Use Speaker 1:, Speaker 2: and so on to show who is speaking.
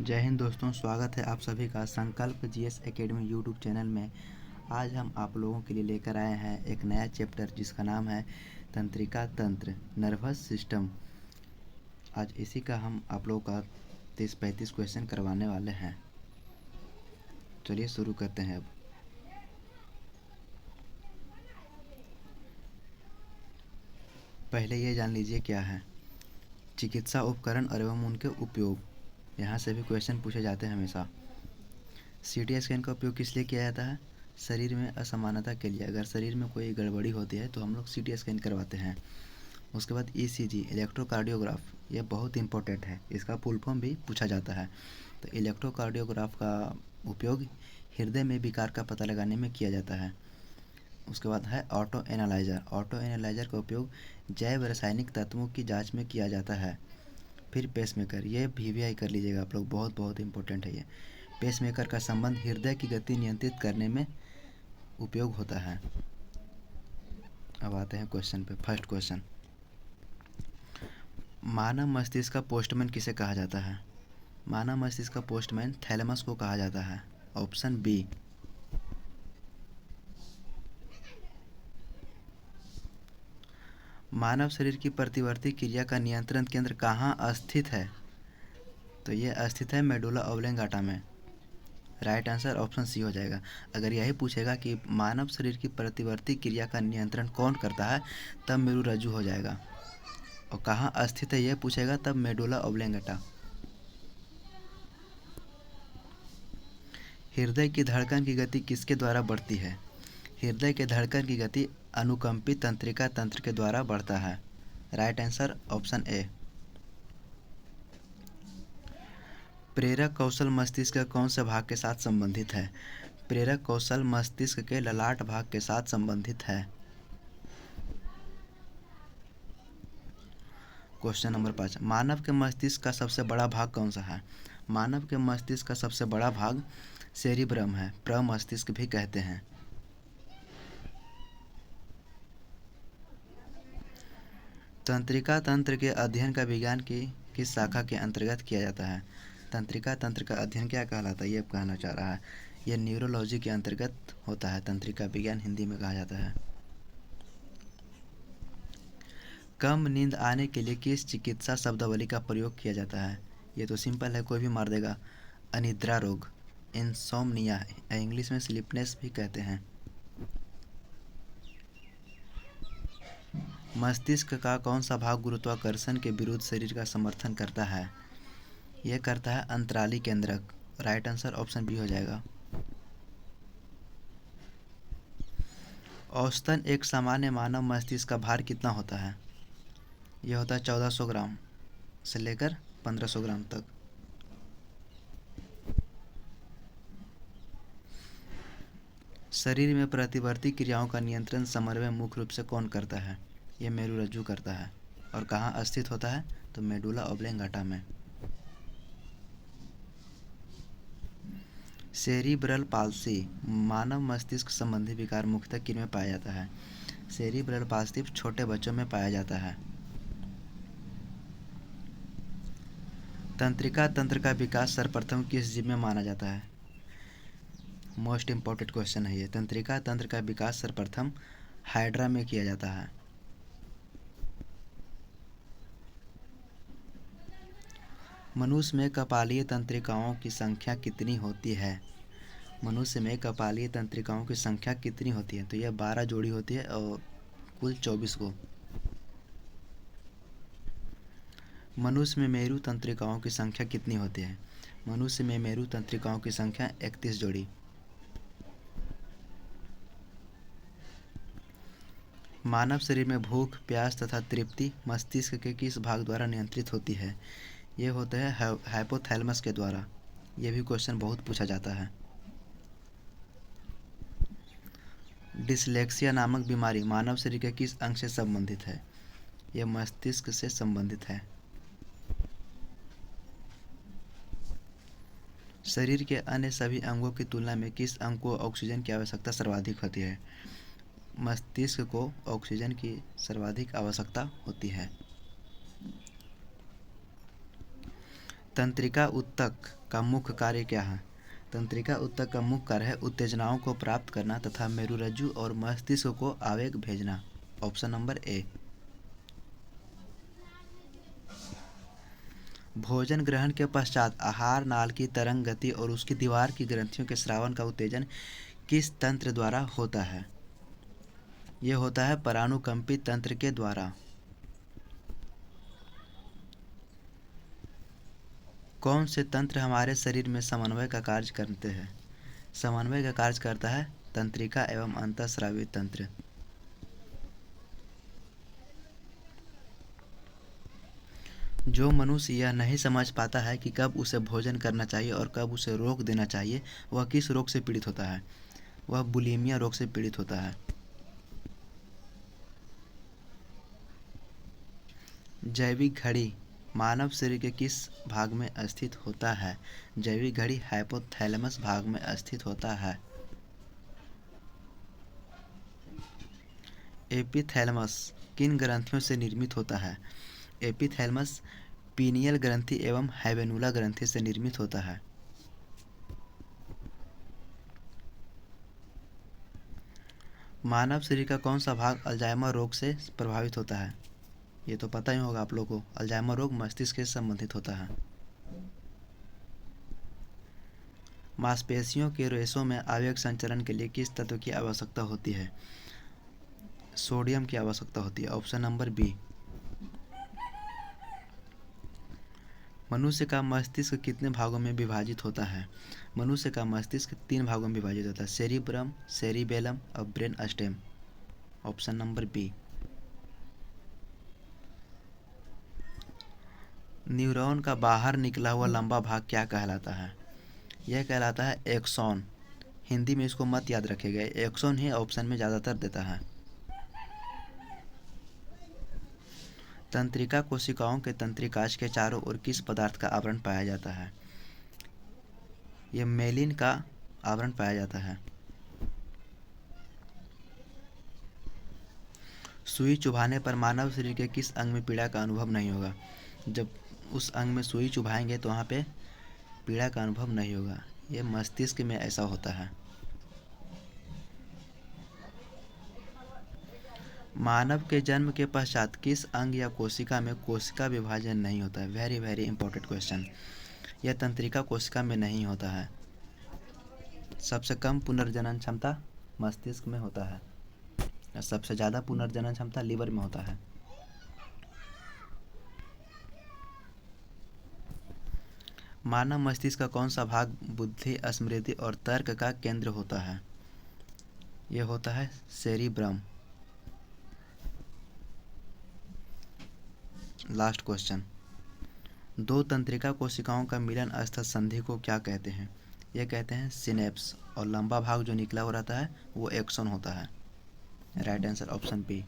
Speaker 1: जय हिंद दोस्तों, स्वागत है आप सभी का संकल्प जीएस एकेडमी यूट्यूब चैनल में। आज हम आप लोगों के लिए लेकर आए हैं एक नया चैप्टर जिसका नाम है तंत्रिका तंत्र, नर्वस सिस्टम। आज इसी का हम आप लोगों का 30-35 क्वेश्चन करवाने वाले हैं। चलिए शुरू करते हैं अब। पहले ये जान लीजिए क्या है चिकित्सा उपकरण और एवं उनके उपयोग। यहाँ से भी क्वेश्चन पूछे जाते हैं हमेशा। सीटी स्कैन का उपयोग किस लिए किया जाता है? शरीर में असमानता के लिए। अगर शरीर में कोई गड़बड़ी होती है तो हम लोग सीटी स्कैन करवाते हैं। उसके बाद ईसीजी, इलेक्ट्रोकार्डियोग्राफ, ये बहुत इंपॉर्टेंट है, इसका फुल फॉर्म भी पूछा जाता है। तो इलेक्ट्रोकार्डियोग्राफ का उपयोग हृदय में विकार का पता लगाने में किया जाता है। उसके बाद है ऑटो एनालाइजर। ऑटो एनालाइजर का उपयोग जैव रासायनिक तत्वों की जांच में किया जाता है। फिर पेसमेकर, ये वीवीआई कर लीजिएगा आप लोग, बहुत बहुत इंपॉर्टेंट है ये। पेसमेकर का संबंध हृदय की गति नियंत्रित करने में उपयोग होता है। अब आते हैं क्वेश्चन पे। फर्स्ट क्वेश्चन, मानव मस्तिष्क का पोस्टमैन किसे कहा जाता है? मानव मस्तिष्क का पोस्टमैन थैलेमस को कहा जाता है। Option B. मानव शरीर की प्रतिवर्ती क्रिया का नियंत्रण केंद्र कहाँ स्थित है? तो ये स्थित है मेडुला ऑब्लेंगाटा में। राइट आंसर ऑप्शन सी हो जाएगा। अगर यही पूछेगा कि मानव शरीर की प्रतिवर्ती क्रिया का नियंत्रण कौन करता है, तब मेरुरज्जु हो जाएगा। और कहाँ स्थित है यह पूछेगा तब मेडुला ऑब्लेंगाटा। हृदय की धड़कन की गति किसके द्वारा बढ़ती है? हृदय के धड़कन की गति अनुकंपित तंत्रिका तंत्र के द्वारा बढ़ता है। Right answer option A. प्रेरक कौशल मस्तिष्क के कौन से भाग के साथ संबंधित है? प्रेरक कौशल मस्तिष्क के ललाट भाग के साथ संबंधित है। क्वेश्चन नंबर 5, मानव के मस्तिष्क का सबसे बड़ा भाग कौन सा है? मानव के मस्तिष्क का सबसे बड़ा भाग सेरिब्रम है, प्रमस्तिष्क भी कहते हैं। तंत्रिका तंत्र के अध्ययन का विज्ञान की किस शाखा के अंतर्गत किया जाता है? तंत्रिका तंत्र का अध्ययन क्या कहलाता है, ये कहना चाह रहा है। यह न्यूरोलॉजी के अंतर्गत होता है। तंत्रिका विज्ञान हिंदी में कहा जाता है। कम नींद आने के लिए किस चिकित्सा शब्दावली का प्रयोग किया जाता है? ये तो सिंपल है, कोई भी मार देगा। अनिद्रा रोग, इंसोम्निया, इंग्लिश में स्लीपनेस भी कहते हैं। मस्तिष्क का कौन सा भाग गुरुत्वाकर्षण के विरुद्ध शरीर का समर्थन करता है? यह करता है अंतराली केंद्रक। राइट आंसर ऑप्शन बी हो जाएगा। औसतन एक सामान्य मानव मस्तिष्क का भार कितना होता है? यह होता है 1400 ग्राम से लेकर 1500 ग्राम तक। शरीर में प्रतिवर्ती क्रियाओं का नियंत्रण समन्वय मुख्य रूप से कौन करता है? यह मेरुरज्जु करता है। और कहाँ स्थित होता है? तो मेडुला ऑब्लेंगाटा में। सेरिब्रल पाल्सी, मानव मस्तिष्क संबंधी विकार मुख्यतः किन में पाया जाता है? सेरिब्रल पाल्सी छोटे बच्चों में पाया जाता है। तंत्रिका तंत्र का विकास सर्वप्रथम किस जीव में माना जाता है? मोस्ट इम्पॉर्टेंट क्वेश्चन है ये। तंत्रिका तंत्र का विकास सर्वप्रथम हाइड्रा में किया जाता है। मनुष्य में कपालीय तंत्रिकाओं की संख्या कितनी होती है? मनुष्य में कपालीय तंत्रिकाओं की संख्या कितनी होती है? तो यह 12 जोड़ी होती है और कुल 24 को। मनुष्य में मेरु तंत्रिकाओं की संख्या कितनी होती है? मनुष्य में मेरु तंत्रिकाओं की संख्या 31 जोड़ी। मानव शरीर में भूख, प्यास तथा तृप्ति मस्तिष्क के किस भाग द्वारा नियंत्रित होती है? ये होता है हाइपोथैलेमस के द्वारा। यह भी क्वेश्चन बहुत पूछा जाता है। डिसलेक्सिया नामक बीमारी मानव शरीर के किस अंग से संबंधित है? यह मस्तिष्क से संबंधित है। शरीर के अन्य सभी अंगों की तुलना में किस अंग को ऑक्सीजन की आवश्यकता सर्वाधिक होती है? मस्तिष्क को ऑक्सीजन की सर्वाधिक आवश्यकता होती है। तंत्रिका ऊतक का मुख्य कार्य क्या है? तंत्रिका ऊतक का मुख्य कार्य है उत्तेजनाओं को प्राप्त करना तथा मेरुरज्जु और मस्तिष्क को आवेग भेजना। Option number A. भोजन ग्रहण के पश्चात आहार नाल की तरंग गति और उसकी दीवार की ग्रंथियों के स्रावन का उत्तेजन किस तंत्र द्वारा होता है? यह होता है परानुकंपित तंत्र के द्वारा। कौन से तंत्र हमारे शरीर में समन्वय का कार्य करते हैं? समन्वय का कार्य करता है तंत्रिका एवं अंतःस्रावी तंत्र। जो मनुष्य यह नहीं समझ पाता है कि कब उसे भोजन करना चाहिए और कब उसे रोक देना चाहिए, वह किस रोग से पीड़ित होता है? वह बुलिमिया रोग से पीड़ित होता है। जैविक घड़ी मानव शरीर के किस भाग में स्थित होता है? जैविक घड़ी हाइपोथैलेमस भाग में स्थित होता है। एपिथैलेमस किन ग्रंथियों से निर्मित होता है? एपिथैलेमस पीनियल ग्रंथि एवं हैवेनुला ग्रंथि से निर्मित होता है। मानव शरीर का कौन सा भाग अल्जाइमर रोग से प्रभावित होता है? ये तो पता ही होगा आप लोगों को, अल्जाइमर रोग मस्तिष्क से संबंधित होता है। मांसपेशियों के रेशों में आवेग संचरण के लिए किस तत्व की आवश्यकता होती है? सोडियम की आवश्यकता होती है। Option number B. मनुष्य का मस्तिष्क कितने भागों में विभाजित होता है? मनुष्य का मस्तिष्क 3 भागों में विभाजित होता है, सेरिब्रम, सेरिबेलम और brain stem. Option number B. Neuron का बाहर निकला हुआ लंबा भाग क्या कहलाता है? यह कहलाता है एक्सॉन। हिंदी में इसको मत याद रखिएगा, एक्सॉन ही ऑप्शन में ज़्यादातर देता है। तंत्रिका कोशिकाओं के तंत्रिकाश के चारों ओर किस पदार्थ का आवरण पाया जाता है? यह मेलिन का आवरण पाया जाता है। सुई चुभाने पर मानव शरीर के किस अंग में पीड़ा का अनुभव नहीं होगा? जब उस अंग में सुई चुभाएंगे तो वहाँ पे पीड़ा का अनुभव नहीं होगा। यह मस्तिष्क में ऐसा होता है। मानव के जन्म के पश्चात किस अंग या कोशिका में कोशिका विभाजन नहीं होता है? Very very important question. यह तंत्रिका कोशिका में नहीं होता है। सबसे कम पुनर्जनन क्षमता मस्तिष्क में होता है, सबसे ज़्यादा पुनर्जनन क्षमता लीवर में होता है। मानव मस्तिष्क का कौन सा भाग बुद्धि, स्मृति और तर्क का केंद्र होता है? यह होता है सेरिब्रम। Last question. दो तंत्रिका कोशिकाओं का मिलन स्थल संधि को क्या कहते हैं? यह कहते हैं सिनेप्स, और लंबा भाग जो निकला हो रहता है वो एक्सॉन होता है। Right answer option B.